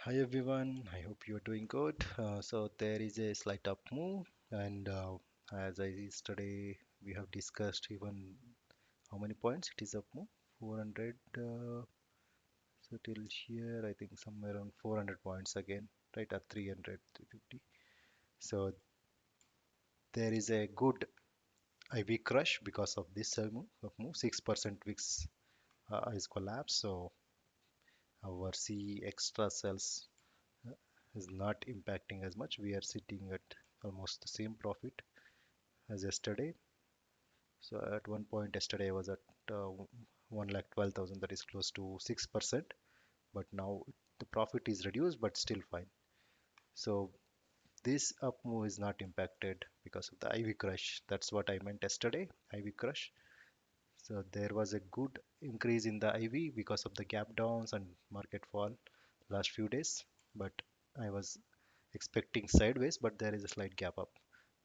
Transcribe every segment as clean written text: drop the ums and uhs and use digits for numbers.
Hi everyone, I hope you're doing good. So there is a slight up move, and as I yesterday we have discussed even how many points it is up move 400. So till here, I think somewhere around 400 points again, right at 300, 350. So there is a good IV crush because of this up move. 6% VIX is collapsed, so our C extra cells is not impacting as much. We are sitting at almost the same profit as yesterday. So at one point yesterday I was at 1,12,000, that is close to 6%. But now the profit is reduced, but still fine. So this up move is not impacted because of the IV crush. That's what I meant yesterday, IV crush. So there was a good increase in the IV because of the gap downs and market fall last few days. But I was expecting sideways, but there is a slight gap up.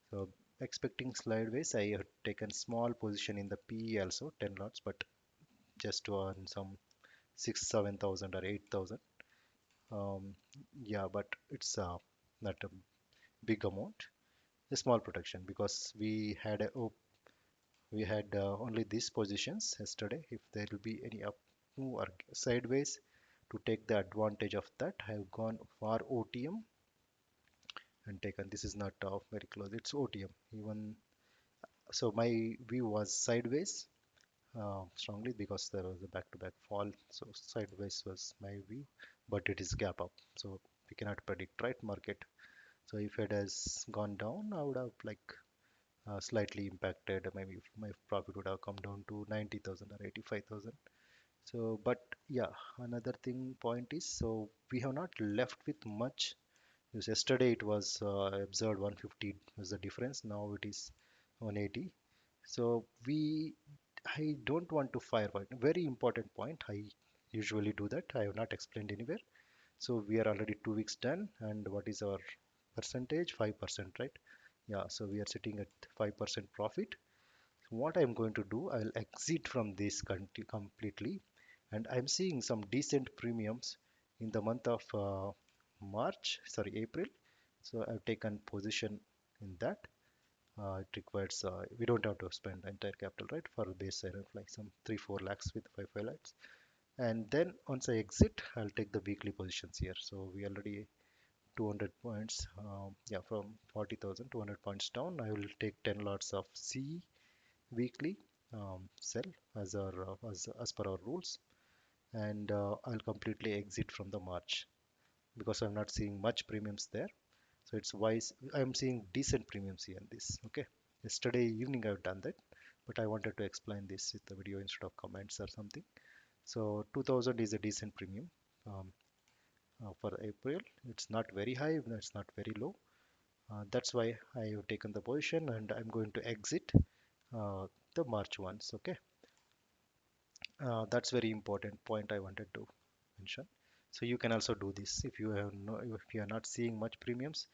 So expecting sideways, I have taken small position in the PE also, 10 lots, but just to earn some 6, 7,000 or 8,000. Um, yeah, but it's not a big amount, a small protection because we had only these positions yesterday. If there will be any up move or sideways, to take the advantage of that, I have gone for OTM and taken. This is not very close. It's OTM. Even so, my view was sideways strongly because there was a back-to-back fall. So sideways was my view, but it is gap up. So we cannot predict, right, market. So if it has gone down, I would have like slightly impacted. Maybe my profit would have come down to 90,000 or 85,000. So, but yeah, another thing point is, so we have not left with much. Because yesterday it was observed 150 was the difference. Now it is 180. So I don't want to firefight. Very important point. I usually do that. I have not explained anywhere. So we are already 2 weeks done. And what is our percentage? 5%, right? Yeah. So we are sitting at 5% profit. So what I'm going to do, I'll exit from this completely. And I'm seeing some decent premiums in the month of April. So I've taken position in that. It requires, we don't have to spend entire capital, right, for base IronFly, some 3 4 lakhs with 5 lakhs. And then once I exit, I'll take the weekly positions here. So we already 200 points, yeah, from 40,000, 200 points down. I will take 10 lots of C weekly sell as per our rules, and I'll completely exit from the March because I'm not seeing much premiums there. So it's wise. I'm seeing decent premiums here in this. Okay. Yesterday evening I've done that, but I wanted to explain this with the video instead of comments or something. So 2000 is a decent premium um, for April. It's not very high, it's not very low. That's why I have taken the position and I'm going to exit the March ones. Okay. That's very important point I wanted to mention. So you can also do this if you have no, if you are not seeing much premiums.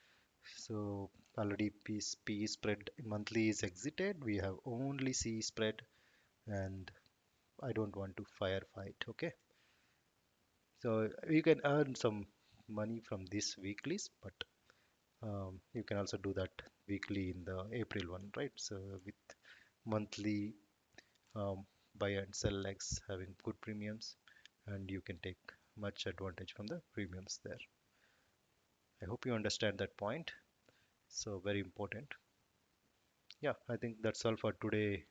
So already P spread monthly is exited. We have only C spread, and I don't want to firefight. Okay, so you can earn some money from this weeklies, but you can also do that weekly in the April one, right? So with monthly um, buy and sell legs having good premiums, and you can take much advantage from the premiums there. I hope you understand that point. So very important. Yeah, I think that's all for today.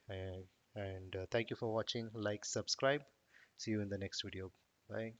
And thank you for watching. Like, subscribe. See you in the next video. Bye.